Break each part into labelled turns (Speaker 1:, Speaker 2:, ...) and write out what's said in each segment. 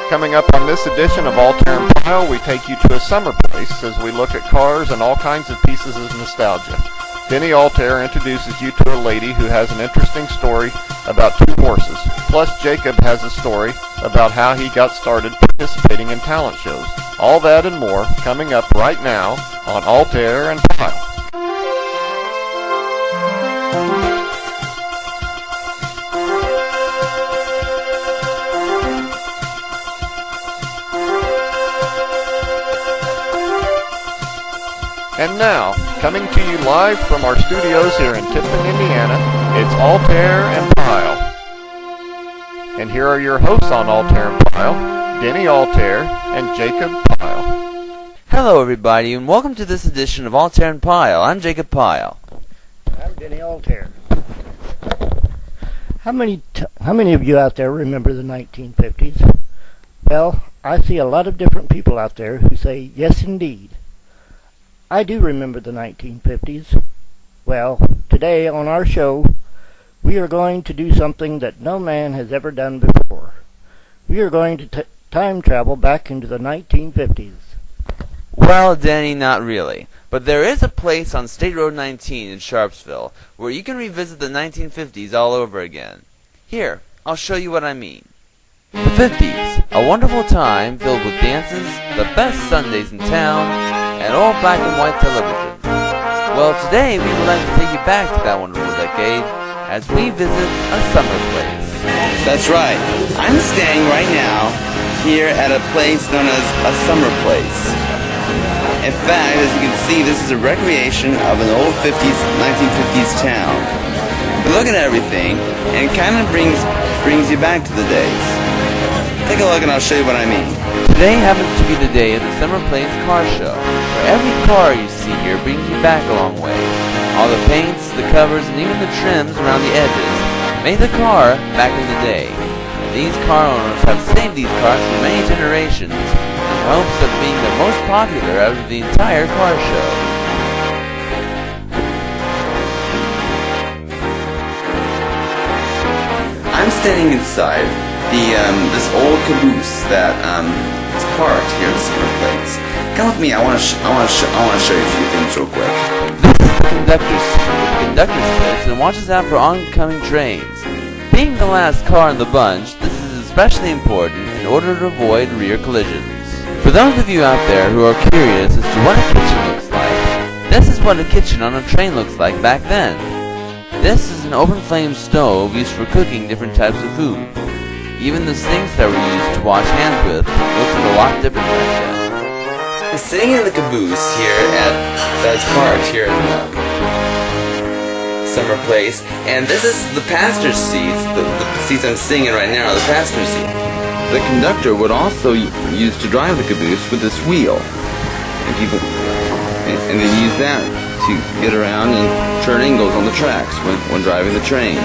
Speaker 1: Coming up on this edition of Altherr and Pyle, we take you to a summer place as we look at cars and all kinds of pieces of nostalgia. Denny Altherr introduces you to a lady who has an interesting story about two horses. Plus, Jacob has a story about how he got started participating in talent shows. All that and more coming up right now on Altherr and Pyle. And now, coming to you live from our studios here in Tiffin, Indiana, it's Altherr and Pyle. And here are your hosts on Altherr and Pyle, Denny Altherr and Jacob Pyle.
Speaker 2: Hello everybody, and welcome to this edition of Altherr and Pyle. I'm Jacob Pyle.
Speaker 3: I'm Denny Altherr. How many of you out there remember the 1950s? Well, I see a lot of different people out there who say, yes indeed. I do remember the 1950s. Well, today on our show, we are going to do something that no man has ever done before. We are going to time travel back into the 1950s.
Speaker 2: Well, Denny, not really. But there is a place on State Road 19 in Sharpsville where you can revisit the 1950s all over again. Here, I'll show you what I mean. The 50s, a wonderful time filled with dances, the best Sundays in town, and all black and white television. Well, today we would like to take you back to that wonderful decade as we visit a summer place.
Speaker 4: That's right. I'm staying right now here at a place known as a summer place. In fact, as you can see, this is a recreation of an old 1950s town. But look at everything, and it kind of brings you back to the days. Take a look and I'll show you what I mean.
Speaker 2: Today happens to be the day of the Summer Place Car Show, where every car you see here brings you back a long way. All the paints, the covers, and even the trims around the edges made the car back in the day. These car owners have saved these cars for many generations in hopes of being the most popular out of the entire car show.
Speaker 4: I'm standing inside this old caboose that is parked here at the summer place. Come with me. I want to show you a few things real quick.
Speaker 2: This is the conductor's seat. The conductor sits and watches out for oncoming trains. Being the last car in the bunch, this is especially important in order to avoid rear collisions. For those of you out there who are curious as to what a kitchen looks like, this is what a kitchen on a train looks like back then. This is an open flame stove used for cooking different types of food. Even the sinks that were used to wash hands with looks a lot different back then.
Speaker 4: I'm sitting in the caboose here that's parked here in the summer place, and this is the passenger seats. The seats I'm sitting in right now are the passenger seat. The conductor would also use to drive the caboose with this wheel, and they use that to get around and turn angles on the tracks when driving the trains.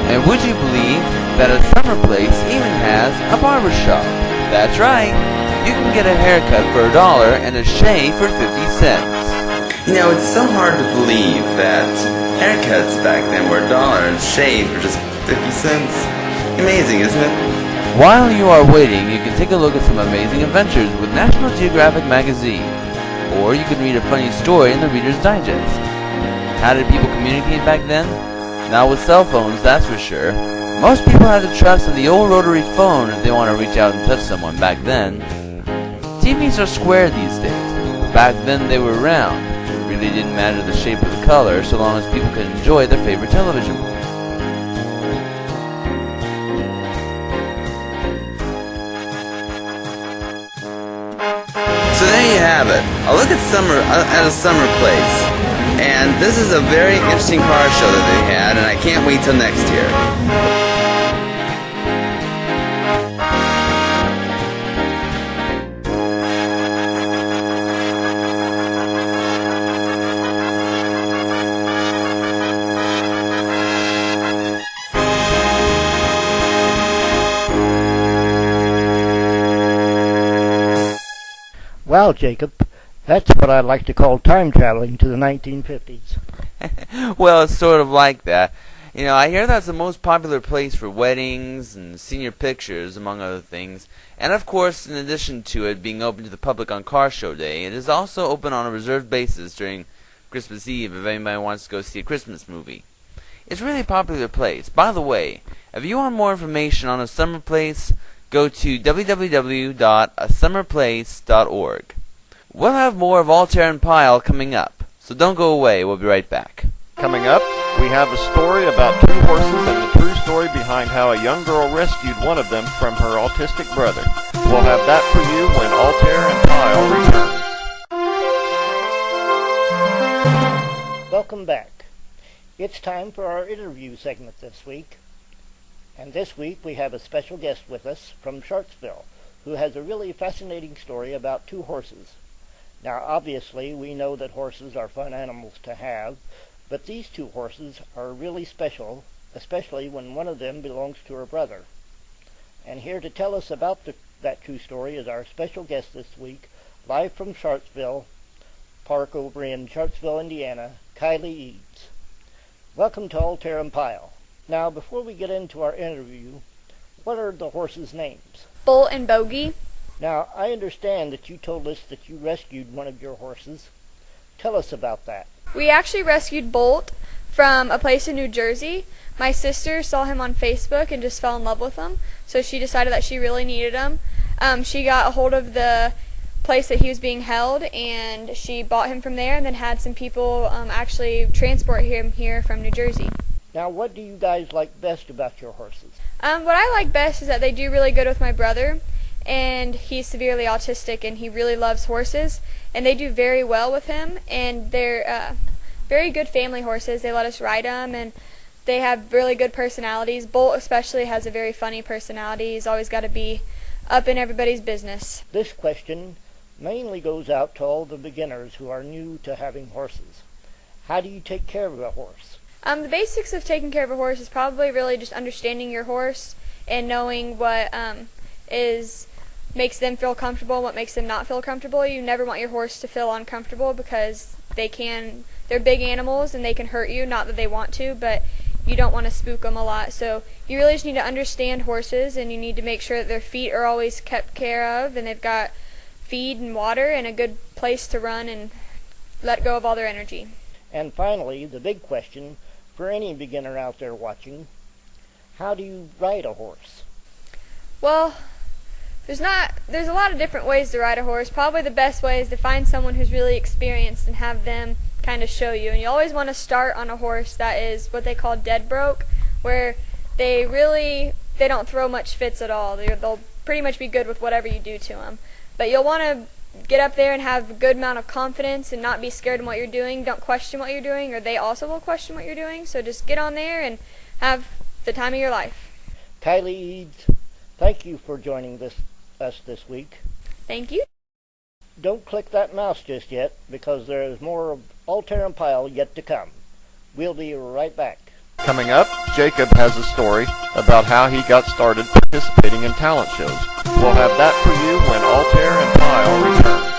Speaker 2: And would you believe that a summer place even has a barber shop? That's right. You can get a haircut for $1 and a shave for 50 cents.
Speaker 4: You know, it's so hard to believe that haircuts back then were $1 and shave for just 50 cents. Amazing, isn't it?
Speaker 2: While you are waiting, you can take a look at some amazing adventures with National Geographic magazine. Or you can read a funny story in the Reader's Digest. How did people communicate back then? Not with cell phones, that's for sure. Most people had to trust in the old rotary phone if they want to reach out and touch someone back then. TVs are square these days, but back then they were round. It really didn't matter the shape or the color, so long as people could enjoy their favorite television.
Speaker 4: So there you have it. A look at a summer place. And this is a very interesting car show that they had, and I can't wait till next year.
Speaker 3: Wow, Jacob, that's what I like to call time traveling to the 1950s.
Speaker 2: Well, it's sort of like that. I hear that's the most popular place for weddings and senior pictures, among other things. And of course, in addition to it being open to the public on Car Show Day, it is also open on a reserved basis during Christmas Eve if anybody wants to go see a Christmas movie. It's a really popular place. By the way, if you want more information on a summer place, go to www.asummerplace.org. We'll have more of Altherr and Pyle coming up, so don't go away. We'll be right back.
Speaker 1: Coming up, we have a story about two horses and the true story behind how a young girl rescued one of them from her autistic brother. We'll have that for you when Altherr and Pyle returns.
Speaker 3: Welcome back. It's time for our interview segment this week. And this week we have a special guest with us from Sharpsville who has a really fascinating story about two horses. Now, obviously, we know that horses are fun animals to have, but these two horses are really special, especially when one of them belongs to her brother. And here to tell us about that true story is our special guest this week, live from Sharpsville Park over in Sharpsville, Indiana, Kylie Eads. Welcome to Altherr and Pyle. Now, before we get into our interview, what are the horses' names?
Speaker 5: Bolt and Bogey.
Speaker 3: Now, I understand that you told us that you rescued one of your horses. Tell us about that.
Speaker 5: We actually rescued Bolt from a place in New Jersey. My sister saw him on Facebook and just fell in love with him, so she decided that she really needed him. She got a hold of the place that he was being held, and she bought him from there and then had some people actually transport him here from New Jersey.
Speaker 3: Now, what do you guys like best about your horses?
Speaker 5: What I like best is that they do really good with my brother, and he's severely autistic, and he really loves horses, and they do very well with him, and they're very good family horses. They let us ride them, and they have really good personalities. Bolt especially has a very funny personality. He's always got to be up in everybody's business.
Speaker 3: This question mainly goes out to all the beginners who are new to having horses. How do you take care of a horse?
Speaker 5: The basics of taking care of a horse is probably really just understanding your horse and knowing what makes them feel comfortable, what makes them not feel comfortable. You never want your horse to feel uncomfortable because they're big animals and they can hurt you, not that they want to, but you don't want to spook them a lot. So you really just need to understand horses, and you need to make sure that their feet are always kept care of and they've got feed and water and a good place to run and let go of all their energy.
Speaker 3: And finally, the big question for any beginner out there watching, how do you ride a horse?
Speaker 5: Well, there's a lot of different ways to ride a horse. Probably the best way is to find someone who's really experienced and have them kind of show you. And you always want to start on a horse that is what they call dead broke, where they don't throw much fits at all. They'll pretty much be good with whatever you do to them. But you'll want to get up there and have a good amount of confidence and not be scared in what you're doing. Don't question what you're doing, or they also will question what you're doing. So just get on there and have the time of your life.
Speaker 3: Kylie Eads, thank you for joining us this week.
Speaker 5: Thank you.
Speaker 3: Don't click that mouse just yet, because there is more of Altherr and Pyle yet to come. We'll be right back.
Speaker 1: Coming up, Jacob has a story about how he got started participating in talent shows. We'll have that for you when Altherr and Pyle returns.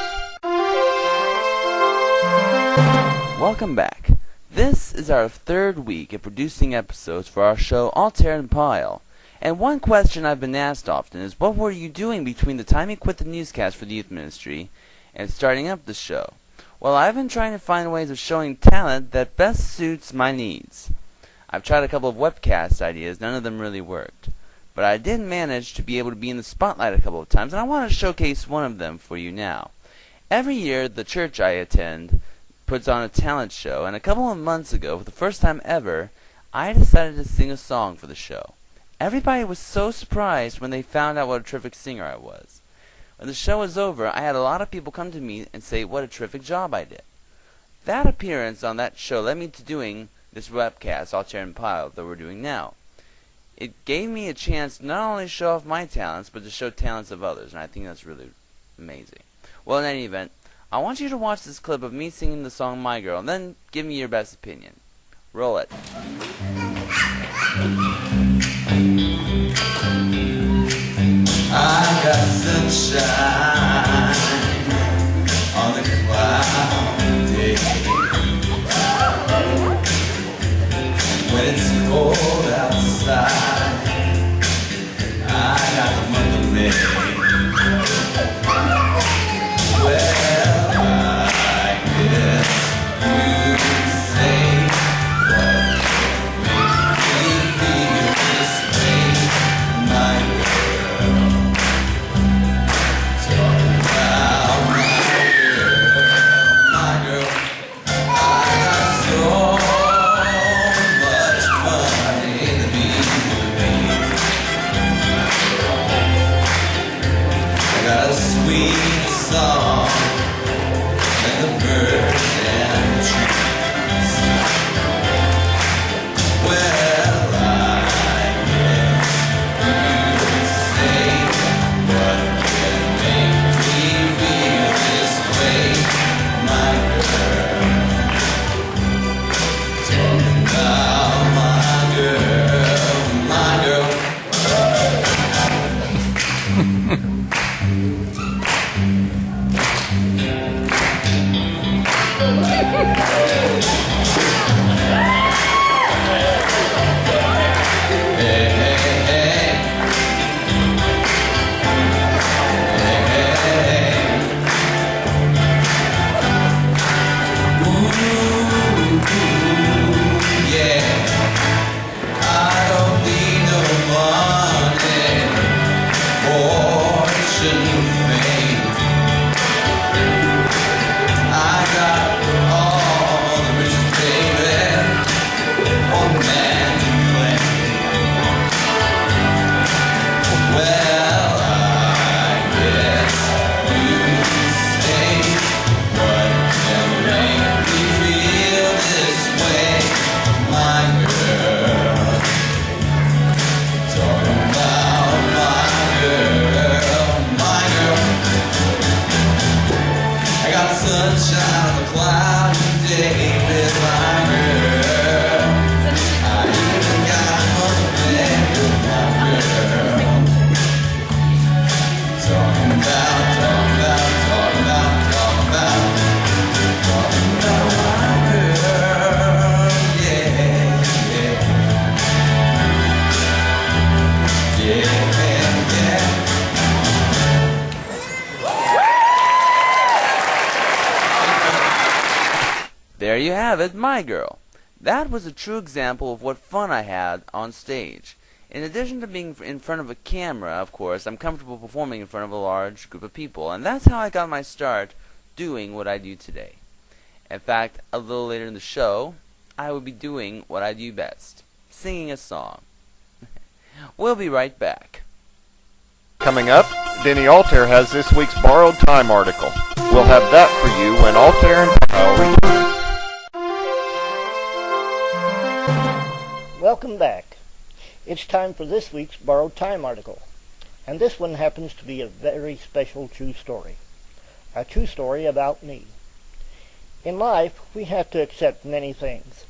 Speaker 2: Welcome back. This is our third week of producing episodes for our show Altherr and Pyle. And one question I've been asked often is, what were you doing between the time you quit the newscast for the youth ministry and starting up the show? Well, I've been trying to find ways of showing talent that best suits my needs. I've tried a couple of webcast ideas, none of them really worked. But I did manage to be able to be in the spotlight a couple of times, and I want to showcase one of them for you now. Every year, the church I attend puts on a talent show, and a couple of months ago, for the first time ever, I decided to sing a song for the show. Everybody was so surprised when they found out what a terrific singer I was. When the show was over, I had a lot of people come to me and say what a terrific job I did. That appearance on that show led me to doing this webcast, Altherr and Pyle, that we're doing now. It gave me a chance to not only show off my talents, but to show talents of others, and I think that's really amazing. Well, in any event, I want you to watch this clip of me singing the song My Girl, and then give me your best opinion. Roll it.
Speaker 6: I got sunshine
Speaker 2: There you have it, My Girl. That was a true example of what fun I had on stage. In addition to being in front of a camera, of course, I'm comfortable performing in front of a large group of people, and that's how I got my start doing what I do today. In fact, a little later in the show, I will be doing what I do best, singing a song. We'll be right back.
Speaker 1: Coming up, Denny Altherr has this week's Borrowed Time article. We'll have that for you when Altherr and Pyle return.
Speaker 3: Welcome back. It's time for this week's Borrowed Time article. And this one happens to be a very special true story. A true story about me. In life, we have to accept many things.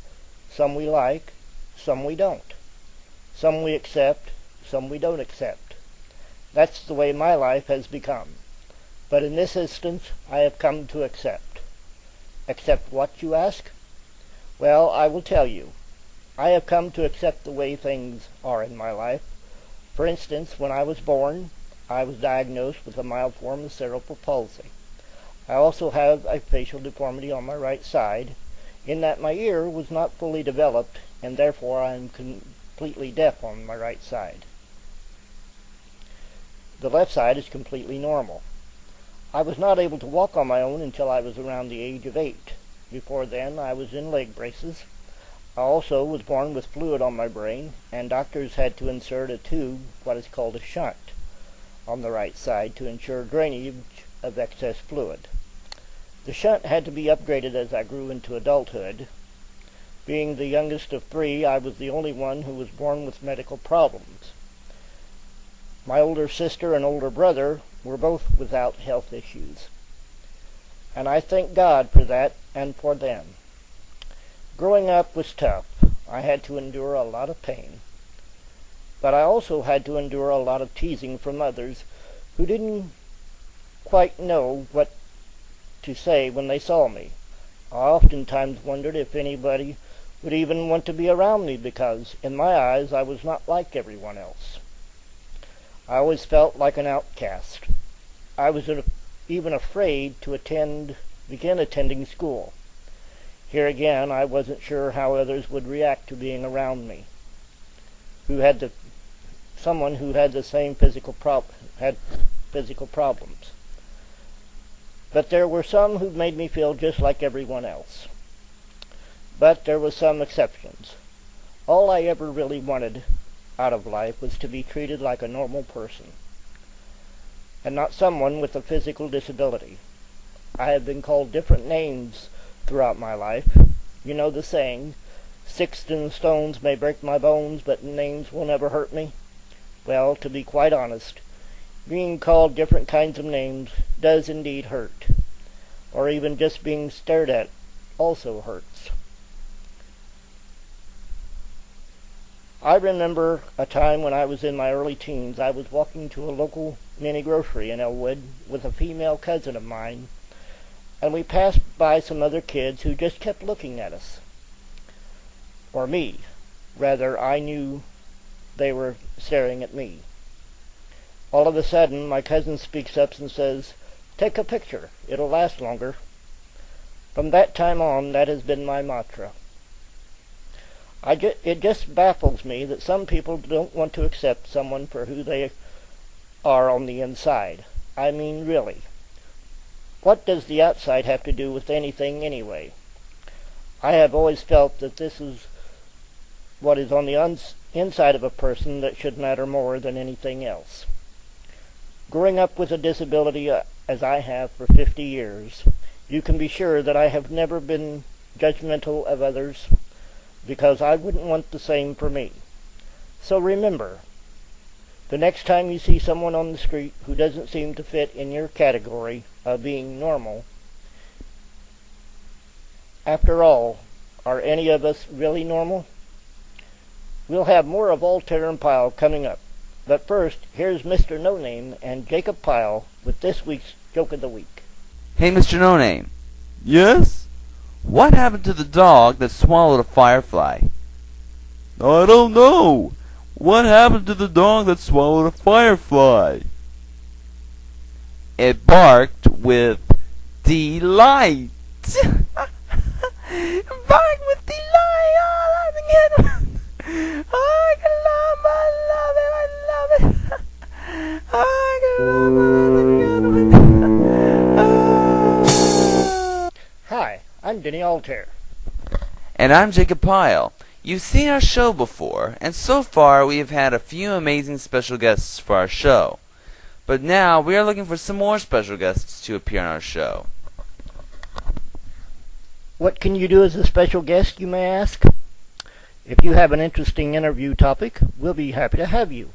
Speaker 3: Some we like, some we don't. Some we accept, some we don't accept. That's the way my life has become. But in this instance, I have come to accept. Accept what, you ask? Well, I will tell you. I have come to accept the way things are in my life. For instance, when I was born, I was diagnosed with a mild form of cerebral palsy. I also have a facial deformity on my right side, in that my ear was not fully developed, and therefore I am completely deaf on my right side. The left side is completely normal. I was not able to walk on my own until I was around the age of 8. Before then, I was in leg braces. I also was born with fluid on my brain, and doctors had to insert a tube, what is called a shunt, on the right side to ensure drainage of excess fluid. The shunt had to be upgraded as I grew into adulthood. Being the youngest of 3, I was the only one who was born with medical problems. My older sister and older brother were both without health issues. And I thank God for that and for them. Growing up was tough. I had to endure a lot of pain. But I also had to endure a lot of teasing from others who didn't quite know what to say when they saw me. I oftentimes wondered if anybody would even want to be around me because, in my eyes, I was not like everyone else. I always felt like an outcast. I was even afraid to begin attending school. Here again, I wasn't sure how others would react to being around me, someone who had the same physical problems. But there were some who made me feel just like everyone else. But there were some exceptions. All I ever really wanted out of life was to be treated like a normal person, and not someone with a physical disability. I have been called different names throughout my life. You know the saying, sticks and stones may break my bones, but names will never hurt me. Well, to be quite honest, being called different kinds of names does indeed hurt, or even just being stared at also hurts. I remember a time when I was in my early teens. I was walking to a local mini grocery in Elwood with a female cousin of mine, and we passed by some other kids who just kept looking at us. Or me. Rather, I knew they were staring at me. All of a sudden, my cousin speaks up and says, "Take a picture. It'll last longer." From that time on, that has been my mantra. It just baffles me that some people don't want to accept someone for who they are on the inside. I mean, really. What does the outside have to do with anything anyway? I have always felt that this is what is on the inside of a person that should matter more than anything else. Growing up with a disability as I have for 50 years, you can be sure that I have never been judgmental of others, because I wouldn't want the same for me. So remember, the next time you see someone on the street who doesn't seem to fit in your category of being normal, after all, are any of us really normal? We'll have more of Altherr and Pyle coming up. But first, here's Mr. No Name and Jacob Pyle with this week's Joke of the Week.
Speaker 2: Hey, Mr. No Name. Yes? What happened to the dog that swallowed a firefly? I don't know. What happened to the dog that swallowed a firefly? It barked with delight. Barked with delight. Oh, I can get it. Oh, I can love it. I love it. I can love it.
Speaker 3: Hi, I'm Denny Altherr.
Speaker 2: And I'm Jacob Pyle. You've seen our show before, and so far we have had a few amazing special guests for our show. But now we are looking for some more special guests to appear on our show.
Speaker 3: What can you do as a special guest, you may ask? If you have an interesting interview topic, we'll be happy to have you.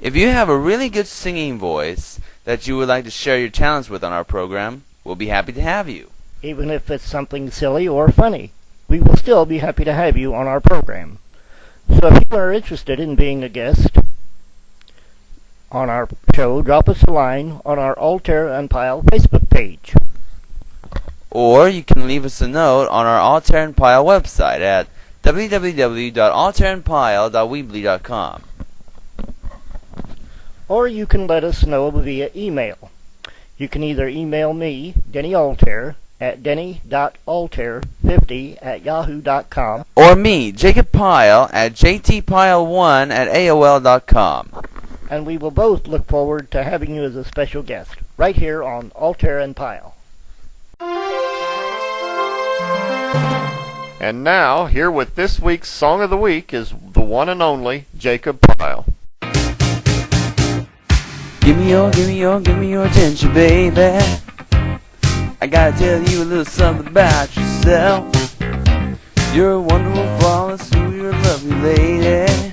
Speaker 2: If you have a really good singing voice that you would like to share your talents with on our program, we'll be happy to have you.
Speaker 3: Even if it's something silly or funny, we will still be happy to have you on our program. So if you are interested in being a guest on our show, drop us a line on our Altherr and Pyle Facebook page.
Speaker 2: Or you can leave us a note on our Altherr and Pyle website at www.altherrandpyle.weebly.com.
Speaker 3: Or you can let us know via email. You can either email me, Denny Altherr, at denny.altherr50@yahoo.com.
Speaker 2: Or me, Jacob Pyle, at jtpyle1@aol.com.
Speaker 3: And we will both look forward to having you as a special guest, right here on Altherr and Pyle.
Speaker 1: And now, here with this week's Song of the Week is the one and only Jacob Pyle.
Speaker 2: Give me your attention, baby. I gotta tell you a little something about yourself. You're a wonderful, flawless, who you're a lovely lady.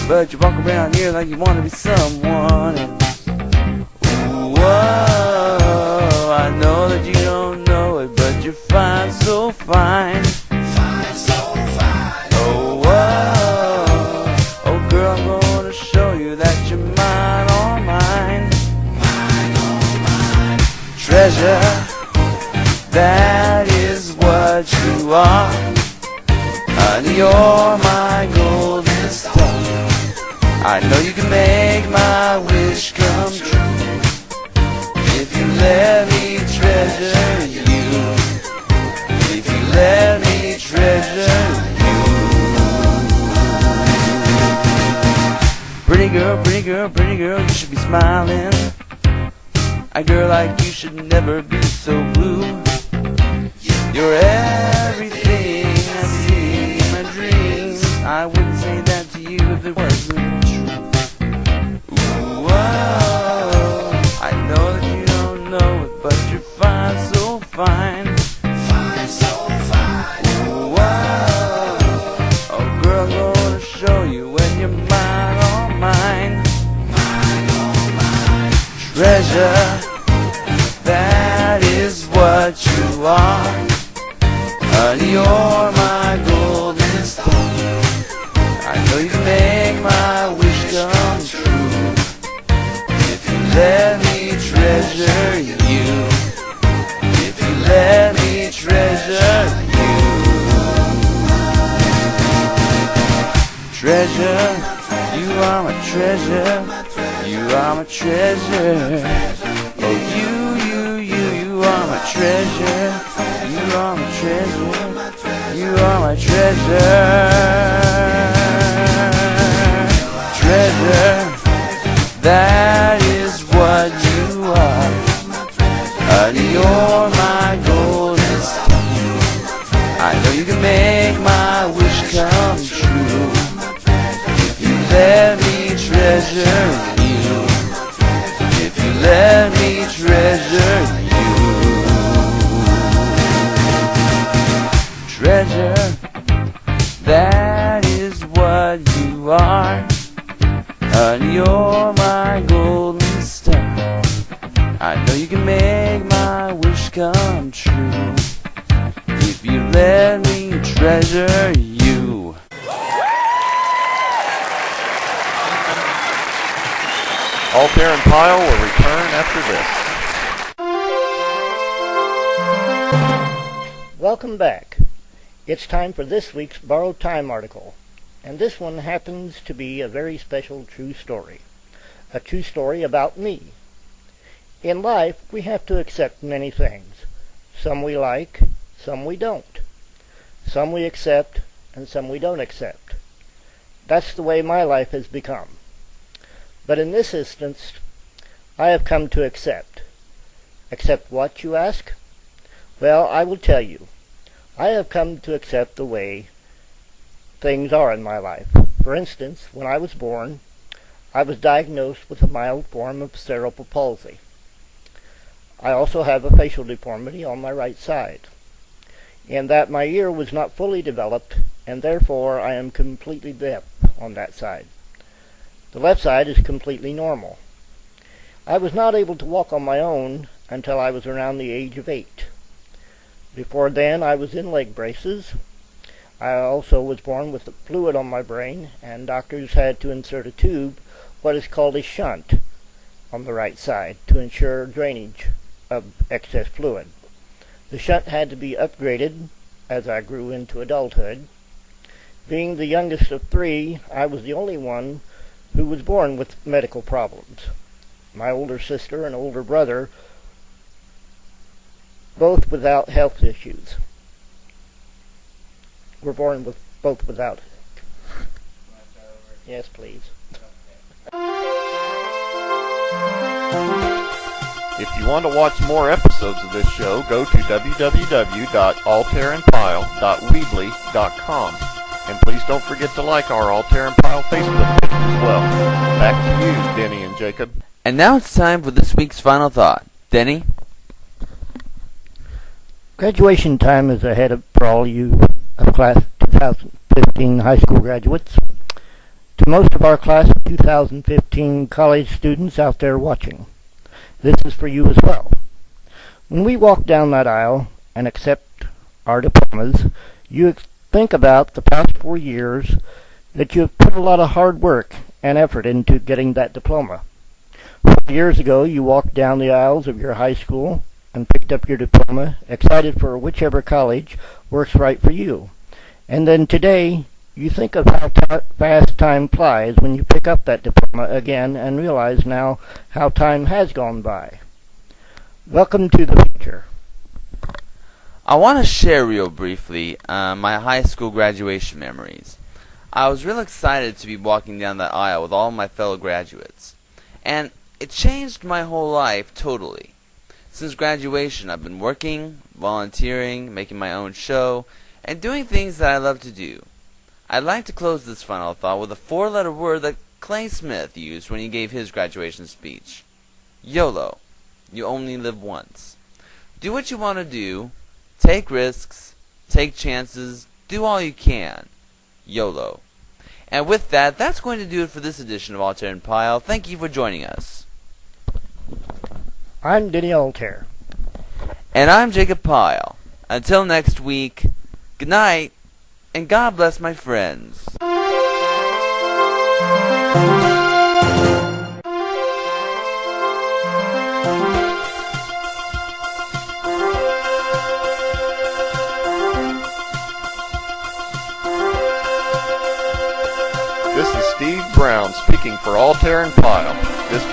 Speaker 2: But you walk around here like you wanna be someone else. Ooh, whoa, I know that you don't know it, but you're fine, so fine. Fine, so fine. Oh, whoa, oh girl, I'm gonna show you that you're mine, all mine. Mine, all mine. Treasure, that is what you are. Honey, you're my golden star. I I know you can make my wish come true if you let me treasure you. If you let me treasure you. Pretty girl, pretty girl, pretty girl, you should be smiling. A girl like you should never be so blue. You're everything I see in my dreams. I wouldn't say that to you if it wasn't true. Ooh, whoa. I know that you don't know it, but you're fine, so fine. Fine, so fine. Ooh, whoa. Oh, girl, I'm gonna show you when you're mine, all mine. Mine, all mine. Treasure, that is what you are. You're my golden star. I know you can make my wish come true if you let me treasure you. If you let me treasure you. Treasure, you are my treasure. You are my treasure. Oh, you are my treasure. You are my treasure. You are my treasure. Treasure, that is what you are. And you're my golden star. I know you can make my wish come true if you let me treasure you. If you let me treasure you. Treasure, that is what you are, and you're my golden star. I know you can make my wish come true if you let me treasure you.
Speaker 1: Altherr and Pyle will return after this.
Speaker 3: Welcome back. It's time for this week's Borrowed Time article, and this one happens to be a very special true story. A true story about me. In life, we have to accept many things. Some we like, some we don't. Some we accept, and some we don't accept. That's the way my life has become. But in this instance, I have come to accept. Accept what, you ask? Well, I will tell you. I have come to accept the way things are in my life. For instance, when I was born, I was diagnosed with a mild form of cerebral palsy. I also have a facial deformity on my right side, and that my ear was not fully developed, and therefore I am completely deaf on that side. The left side is completely normal. I was not able to walk on my own until I was around the age of 8. Before then, I was in leg braces. I also was born with a fluid on my brain, and doctors had to insert a tube, what is called a shunt, on the right side to ensure drainage of excess fluid. The shunt had to be upgraded as I grew into adulthood. Being the youngest of 3, I was the only one who was born with medical problems. My older sister and older brother, both without health issues, were born with both without. Yes, please.
Speaker 1: If you want to watch more episodes of this show, go to www.altherandpyle.weebly.com. And please don't forget to like our Altherr and Pyle Facebook page as well. Back to you, Denny and Jacob.
Speaker 2: And now it's time for this week's final thought. Denny?
Speaker 3: Graduation time is ahead for all you of class 2015 high school graduates. To most of our class of 2015 college students out there watching, this is for you as well. When we walk down that aisle and accept our diplomas, you think about the past 4 years that you have put a lot of hard work and effort into getting that diploma. 4 years ago, you walked down the aisles of your high school and picked up your diploma, excited for whichever college works right for you. And then today, You think of how fast time flies when you pick up that diploma again and realize now how time has gone by. Welcome to the future.
Speaker 2: I want to share real briefly my high school graduation memories. I was real excited to be walking down that aisle with all my fellow graduates. And it changed my whole life totally. Since graduation, I've been working, volunteering, making my own show, and doing things that I love to do. I'd like to close this final thought with a 4-letter word that Clay Smith used when he gave his graduation speech. YOLO. You only live once. Do what you want to do. Take risks. Take chances. Do all you can. YOLO. And with that, that's going to do it for this edition of Altherr and Pyle. Thank you for joining us.
Speaker 3: I'm Denny Altherr.
Speaker 2: And I'm Jacob Pyle. Until next week, good night, and God bless my friends.
Speaker 1: This is Steve Brown speaking for Altherr and Pyle. This